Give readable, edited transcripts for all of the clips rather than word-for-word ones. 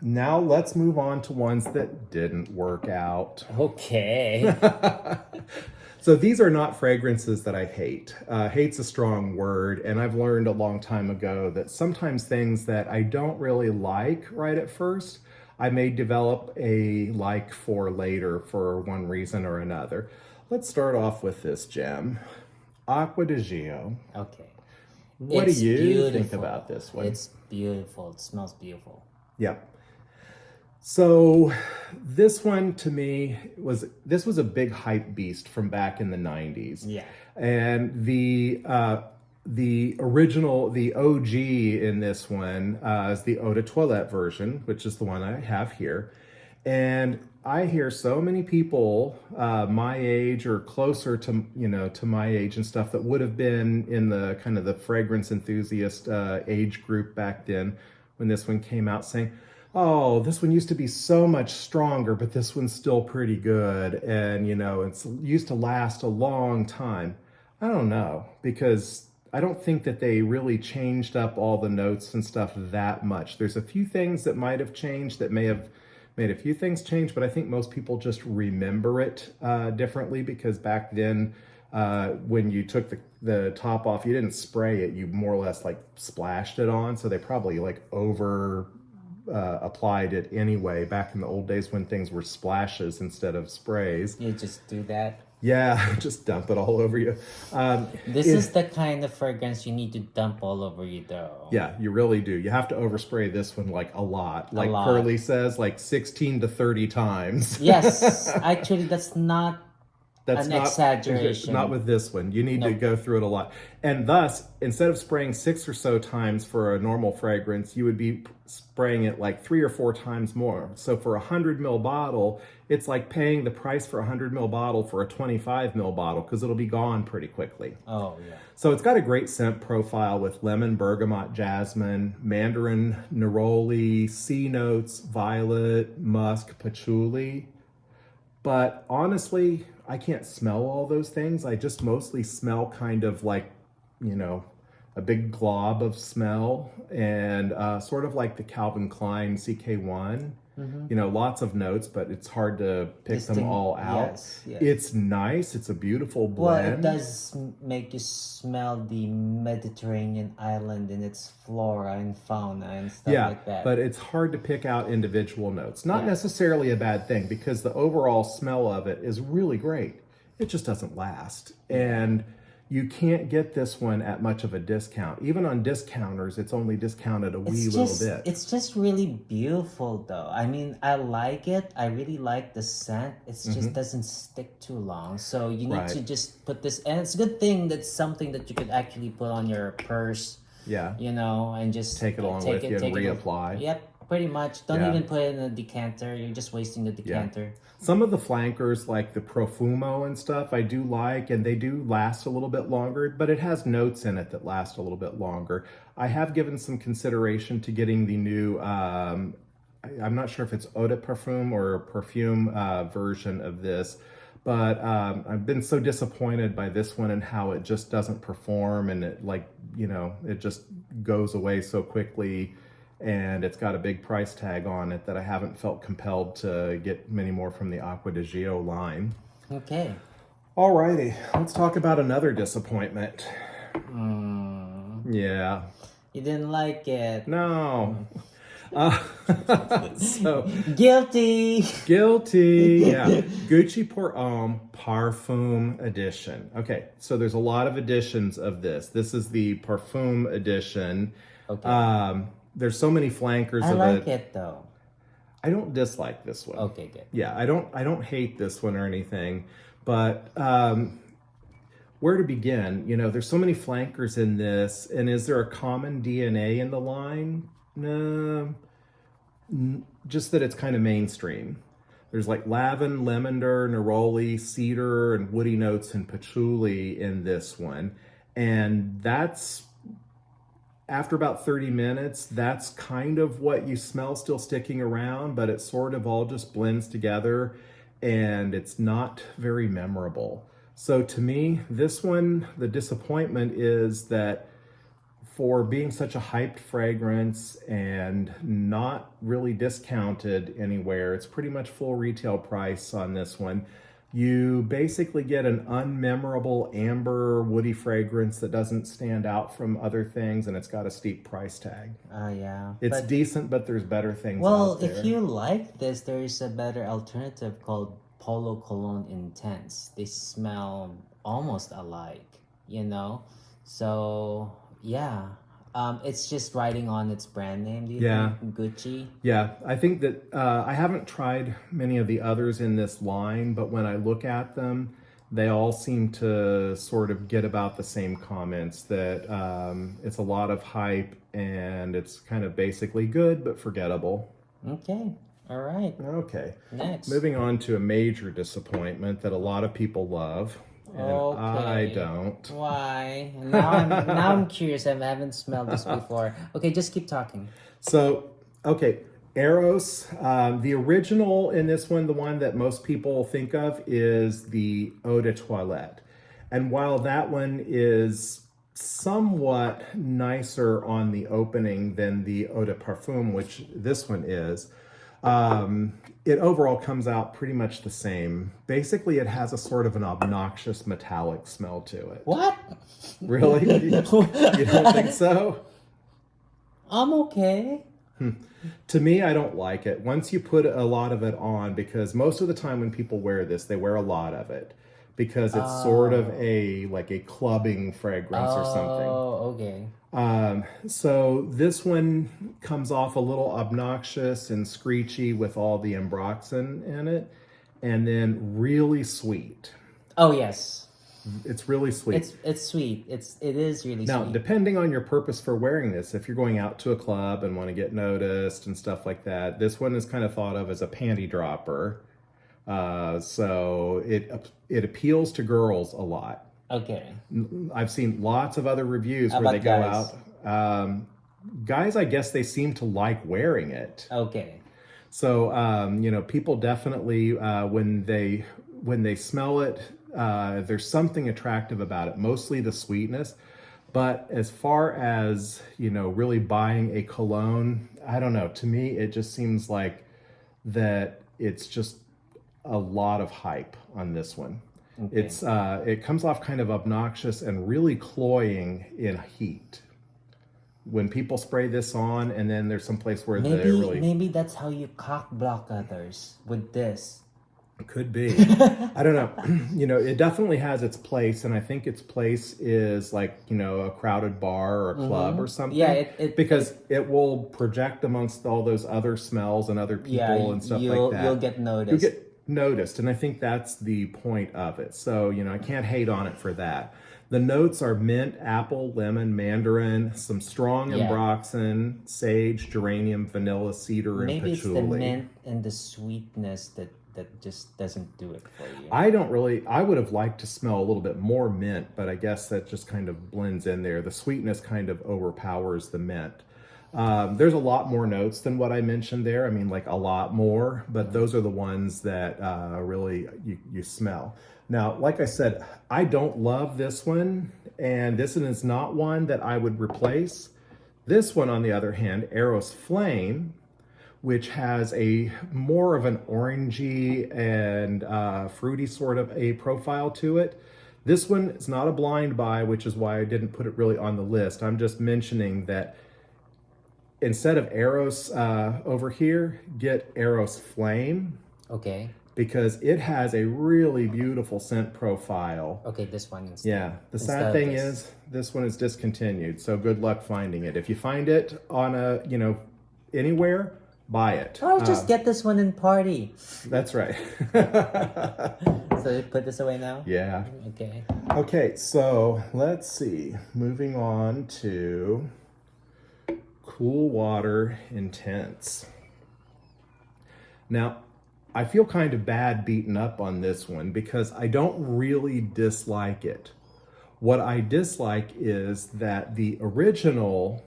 Now let's move on to ones that didn't work out. Okay. So these are not fragrances that I hate. Hate's a strong word, and I've learned a long time ago that sometimes things that I don't really like right at first, I may develop a like for later for one reason or another. Let's start off with this gem, Acqua di Gio. Okay. What do you think about this one? It's beautiful. It smells beautiful. Yep. So this one to me was a big hype beast from back in the 90s. Yeah. And the original, the OG in this one is the Eau de Toilette version, which is the one I have here. And I hear so many people my age or closer to, to my age and stuff that would have been in the kind of the fragrance enthusiast age group back then when this one came out saying, oh, this one used to be so much stronger, but this one's still pretty good. And, it's used to last a long time. I don't know, because I don't think that they really changed up all the notes and stuff that much. There's a few things that might have changed that may have made a few things change, but I think most people just remember it differently because back then, when you took the top off, you didn't spray it, you more or less like splashed it on. So they probably like applied it anyway back in the old days when things were splashes instead of sprays. You just do that. Yeah, just dump it all over you. This is the kind of fragrance you need to dump all over you, though. Yeah, you really do. You have to overspray this one like a lot. Like Curly says, like 16 to 30 times. Yes, actually, that's not an exaggeration. Not with this one. You need to go through it a lot. And thus, instead of spraying 6 or so times for a normal fragrance, you would be spraying it like 3 or 4 times more. So for a 100 ml bottle, it's like paying the price for a 100 ml bottle for a 25 ml bottle because it'll be gone pretty quickly. Oh, yeah. So it's got a great scent profile with lemon, bergamot, jasmine, mandarin, neroli, sea notes, violet, musk, patchouli. But honestly, I can't smell all those things. I just mostly smell kind of like, a big glob of smell and sort of like the Calvin Klein CK1. Mm-hmm. Lots of notes, but it's hard to pick them all out. Yes. It's nice. It's a beautiful blend. Well, it does make you smell the Mediterranean island and its flora and fauna and stuff like that. But it's hard to pick out individual notes. Not necessarily a bad thing because the overall smell of it is really great. It just doesn't last. And you can't get this one at much of a discount. Even on discounters, it's only discounted a little bit. It's just really beautiful, though. I mean, I like it. I really like the scent. It just doesn't stick too long. So you need to just put this, and it's a good thing that's something that you could actually put on your purse. Yeah. And just take it along with you and reapply. Yep, pretty much. Don't even put it in a decanter. You're just wasting the decanter. Yeah. Some of the flankers, like the Profumo and stuff, I do like, and they do last a little bit longer, but it has notes in it that last a little bit longer. I have given some consideration to getting the new, I'm not sure if it's Eau de Parfum or perfume version of this, but I've been so disappointed by this one and how it just doesn't perform, and it it just goes away so quickly. And it's got a big price tag on it that I haven't felt compelled to get many more from the Acqua di Gio line. Okay. Alrighty, let's talk about another disappointment. Yeah. You didn't like it. No. So Guilty. Yeah. Gucci Pour Homme Parfum edition. Okay, so there's a lot of editions of this. This is the Parfum edition. Okay. There's so many flankers I of like it though. I don't dislike this one. Okay, good. Yeah, I don't hate this one or anything, but where to begin? There's so many flankers in this, and is there a common DNA in the line? No, just that it's kind of mainstream. There's like lavender, lavender, neroli, cedar, and woody notes and patchouli in this one, and that's. After about 30 minutes, that's kind of what you smell still sticking around, but it sort of all just blends together and it's not very memorable. So to me, this one, the disappointment is that for being such a hyped fragrance and not really discounted anywhere, it's pretty much full retail price on this one. You basically get an unmemorable amber woody fragrance that doesn't stand out from other things, and it's got a steep price tag. Yeah. It's decent, but there's better things Well, out there. if you like this, there is a better alternative called Polo Cologne Intense. They smell almost alike, you know? So, yeah. It's just riding on its brand name, do you think? Gucci? Yeah, I think that I haven't tried many of the others in this line, but when I look at them, they all seem to sort of get about the same comments that it's a lot of hype and it's kind of basically good but forgettable. Okay, all right. Okay. Next. Moving on to a major disappointment that a lot of people love. And I don't. Why? Now I'm curious. I haven't smelled this before. Okay, just keep talking. So, okay, Eros, the original in this one, the one that most people think of is the Eau de Toilette. And while that one is somewhat nicer on the opening than the Eau de Parfum, which this one is, it overall comes out pretty much the same. Basically, it has a sort of an obnoxious metallic smell to it. What? Really? You don't think so? I'm okay. To me, I don't like it. Once you put a lot of it on, because most of the time when people wear this, they wear a lot of it. Because it's sort of a clubbing fragrance or something. Oh, okay. So this one comes off a little obnoxious and screechy with all the ambroxan in it, and then really sweet. Oh yes, it's really sweet. It's sweet. It is really now, sweet. Depending on your purpose for wearing this, if you're going out to a club and want to get noticed and stuff like that, this one is kind of thought of as a panty dropper. So it appeals to girls a lot. Okay. I've seen lots of other reviews where they go out. Guys, I guess they seem to like wearing it. Okay. So people definitely when they smell it, there's something attractive about it. Mostly the sweetness. But as far as really buying a cologne, I don't know. To me, it just seems like that it's just a lot of hype on this one. Okay. It comes off kind of obnoxious and really cloying in heat. When people spray this on, and then there's some place where they're really... Maybe that's how you cock block others with this. Could be. I don't know. It definitely has its place, and I think its place is like, a crowded bar or a club or something. Yeah, because it will project amongst all those other smells and other people and stuff like that. You'll get noticed. You'll get noticed, and I think that's the point of it. So, I can't hate on it for that. The notes are mint, apple, lemon, mandarin, some strong ambroxan, sage, geranium, vanilla, cedar, and patchouli. Maybe it's the mint and the sweetness that just doesn't do it for you. I would have liked to smell a little bit more mint, but I guess that just kind of blends in there. The sweetness kind of overpowers the mint. There's a lot more notes than what I mentioned there. I mean, like a lot more, but those are the ones that really you smell. Now, like I said, I don't love this one, and this one is not one that I would replace. This one, on the other hand, Eros Flame, which has a more of an orangey and fruity sort of a profile to it. This one is not a blind buy, which is why I didn't put it really on the list. I'm just mentioning that instead of Eros over here, get Eros Flame. Okay. Because it has a really beautiful scent profile. Okay, this one instead. Yeah. The sad thing is, this one is discontinued. So good luck finding it. If you find it on anywhere, buy it. Or just get this one and party. That's right. So you put this away now? Yeah. Okay. Okay, so let's see. Moving on to Cool Water Intense. Now, I feel kind of bad beaten up on this one because I don't really dislike it. What I dislike is that the original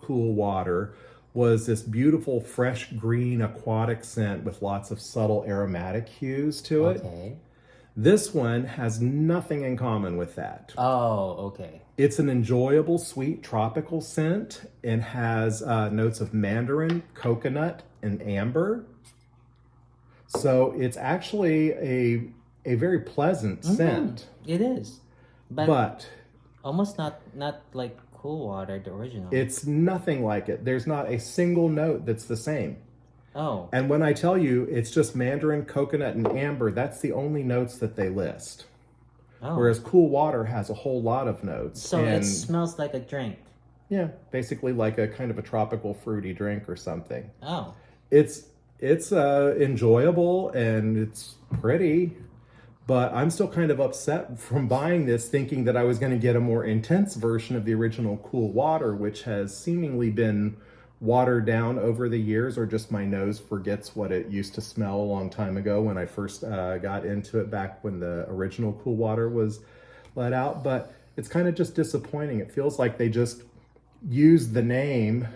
Cool Water was this beautiful fresh green aquatic scent with lots of subtle aromatic hues to it. Okay. This one has nothing in common with that. Oh, okay. It's an enjoyable, sweet, tropical scent. It has notes of mandarin, coconut, and amber. So it's actually a very pleasant scent. It is. But almost not like Cool Water, the original. it's nothing like it. There's not a single note that's the same. Oh. And when I tell you it's just mandarin, coconut, and amber, that's the only notes that they list. Oh. Whereas Cool Water has a whole lot of notes. So it smells like a drink. Yeah, basically like a kind of a tropical fruity drink or something. Oh. It's enjoyable and it's pretty, but I'm still kind of upset from buying this thinking that I was going to get a more intense version of the original Cool Water, which has seemingly been watered down over the years, or just my nose forgets what it used to smell a long time ago when I first got into it back when the original Cool Water was let out. But it's kind of just disappointing. It feels like they just used the name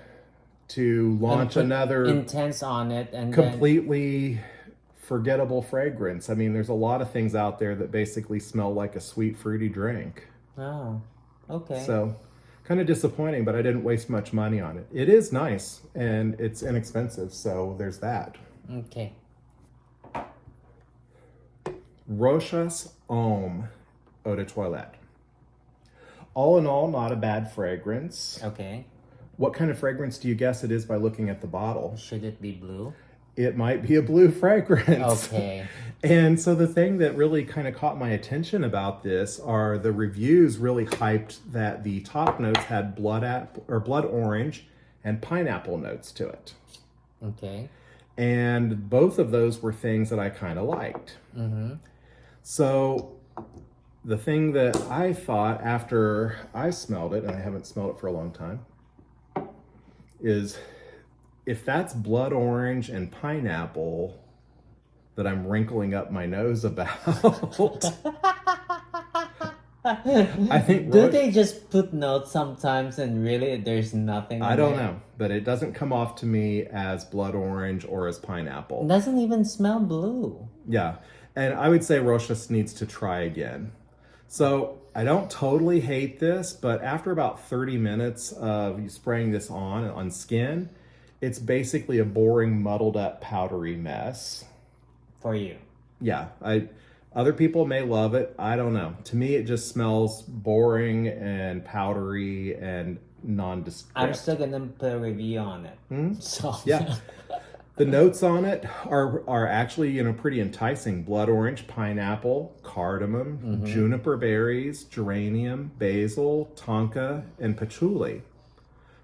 to launch another intense on it and completely forgettable fragrance. I mean, there's a lot of things out there that basically smell like a sweet fruity drink. Oh, okay. So kind of disappointing, but I didn't waste much money on it. It is nice and it's inexpensive, so there's that. Okay. Rochas Homme Eau de Toilette. All in all, not a bad fragrance. Okay. What kind of fragrance do you guess it is by looking at the bottle? Should it be blue? It might be a blue fragrance. Okay. And so the thing that really kind of caught my attention about this are the reviews really hyped that the top notes had blood orange and pineapple notes to it. Okay. And both of those were things that I kind of liked. Mm-hmm. So the thing that I thought after I smelled it, and I haven't smelled it for a long time, is if that's blood orange and pineapple that I'm wrinkling up my nose about, I think... Do they just put notes sometimes and really there's nothing? I don't know, but it doesn't come off to me as blood orange or as pineapple. It doesn't even smell blue. Yeah, and I would say Rochas needs to try again. So I don't totally hate this, but after about 30 minutes of you spraying this on skin, it's basically a boring, muddled up, powdery mess. For you. Yeah, other people may love it. I don't know. To me, it just smells boring and powdery and nondescript. I'm still gonna put a review on it. So yeah. The notes on it are actually, pretty enticing. Blood orange, pineapple, cardamom, juniper berries, geranium, basil, tonka, and patchouli.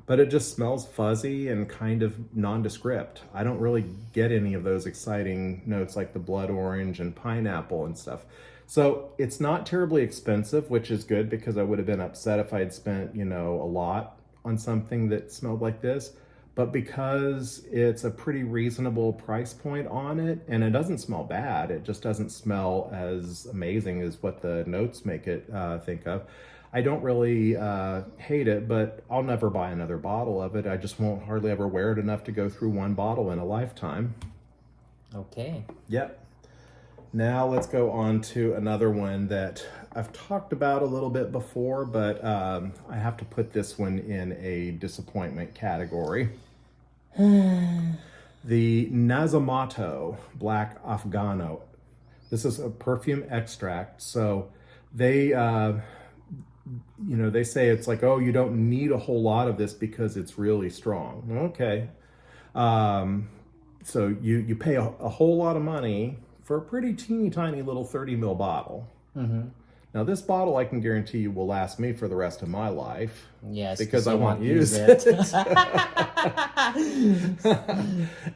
But it just smells fuzzy and kind of nondescript. I don't really get any of those exciting notes like the blood orange and pineapple and stuff. So it's not terribly expensive, which is good because I would have been upset if I had spent, a lot on something that smelled like this. But because it's a pretty reasonable price point on it, and it doesn't smell bad, it just doesn't smell as amazing as what the notes make it think of. I don't really hate it, but I'll never buy another bottle of it. I just won't hardly ever wear it enough to go through one bottle in a lifetime. Okay. Yep. Now let's go on to another one that I've talked about a little bit before, but I have to put this one in a disappointment category. The Nasomatto Black Afgano. This is a perfume extract. So they, they say it's like, oh, you don't need a whole lot of this because it's really strong. Okay. So you pay a whole lot of money for a pretty teeny tiny little 30 ml bottle. Mm-hmm. Now this bottle, I can guarantee you, will last me for the rest of my life. Yes, because I won't use it.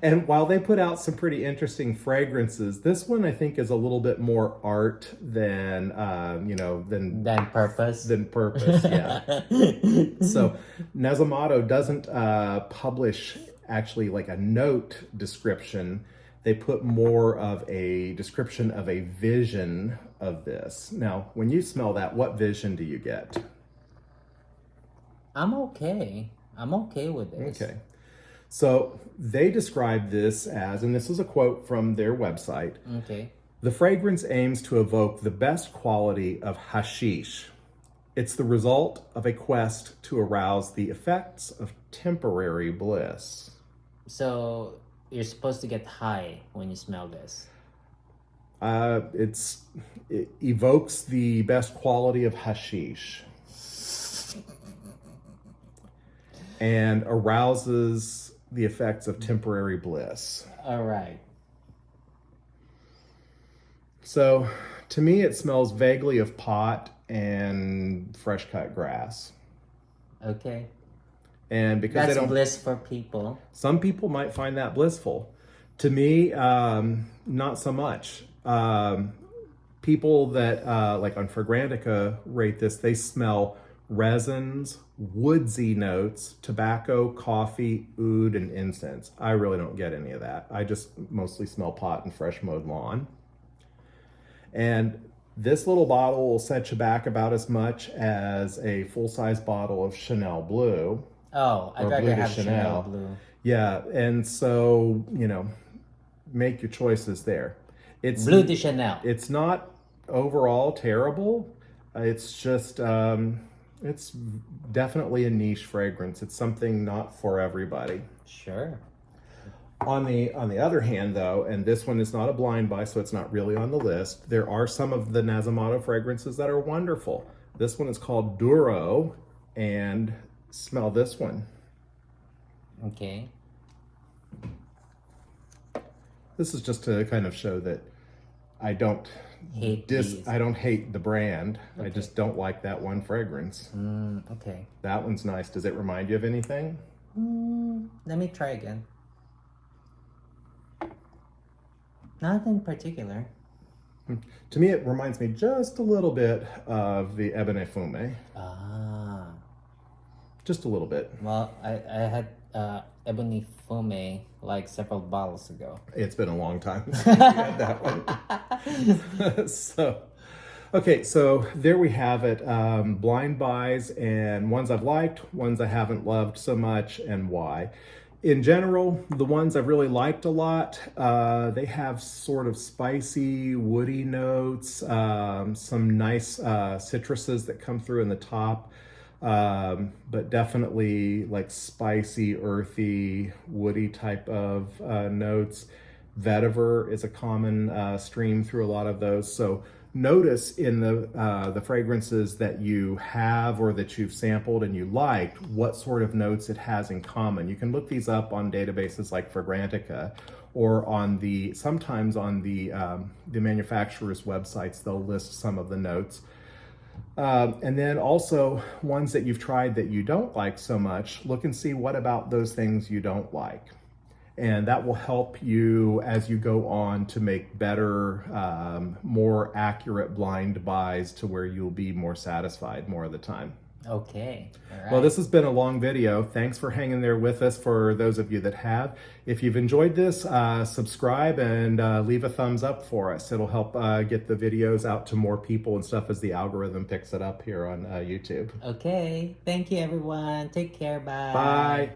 And while they put out some pretty interesting fragrances, this one I think is a little bit more art than than purpose. Than purpose, yeah. So Nasomatto doesn't publish actually like a note description. They put more of a description of a vision of this. Now, when you smell that, what vision do you get? I'm okay. I'm okay with this. Okay. So they describe this as, and this is a quote from their website, okay, The fragrance aims to evoke the best quality of hashish. It's the result of a quest to arouse the effects of temporary bliss. So you're supposed to get high when you smell this. It evokes the best quality of hashish and arouses the effects of temporary bliss. All right. So, to me, it smells vaguely of pot and fresh cut grass. Okay. And because That's they don't, bliss for people. some people might find that blissful. To me, not so much. People that like on Fragrantica rate this, they smell resins, woodsy notes, tobacco, coffee, oud, and incense. I really don't get any of that. I just mostly smell pot and fresh mowed lawn. And this little bottle will set you back about as much as a full-size bottle of Chanel Blue. Oh, I'd Or rather Blue de have Chanel Chanel. Blue. Yeah, and so, make your choices there. It's Blue de Chanel. It's not overall terrible. It's just it's definitely a niche fragrance. It's something not for everybody. Sure. On the other hand, though, and this one is not a blind buy, so it's not really on the list, there are some of the Nasomato fragrances that are wonderful. This one is called Duro, and smell this one. Okay. This is just to kind of show that I don't Hate these. I don't hate the brand. I Okay. just don't like that one fragrance. Okay. That one's nice. Does it remind you of anything? Let me try again. Nothing in particular. To me, it reminds me just a little bit of the Ebony Fume. Ah. Just a little bit. Well, I had Ebony Fume like several bottles ago. It's been a long time since we had that one. So there we have it. Blind buys and ones I've liked, ones I haven't loved so much, and why. In general, the ones I've really liked a lot, they have sort of spicy, woody notes, some nice citruses that come through in the top, but definitely like spicy, earthy, woody type of notes. Vetiver is a common stream through a lot of those. So notice in the fragrances that you have or that you've sampled and you liked what sort of notes it has in common. You can look these up on databases like Fragrantica, or sometimes on the manufacturer's websites. They'll list some of the notes. And then also ones that you've tried that you don't like so much, look and see what about those things you don't like. And that will help you as you go on to make better, more accurate blind buys to where you'll be more satisfied more of the time. Okay. All right. Well, this has been a long video. Thanks for hanging there with us for those of you that have. If you've enjoyed this, subscribe and leave a thumbs up for us. It'll help get the videos out to more people and stuff as the algorithm picks it up here on YouTube. Okay. Thank you, everyone. Take care. Bye. Bye.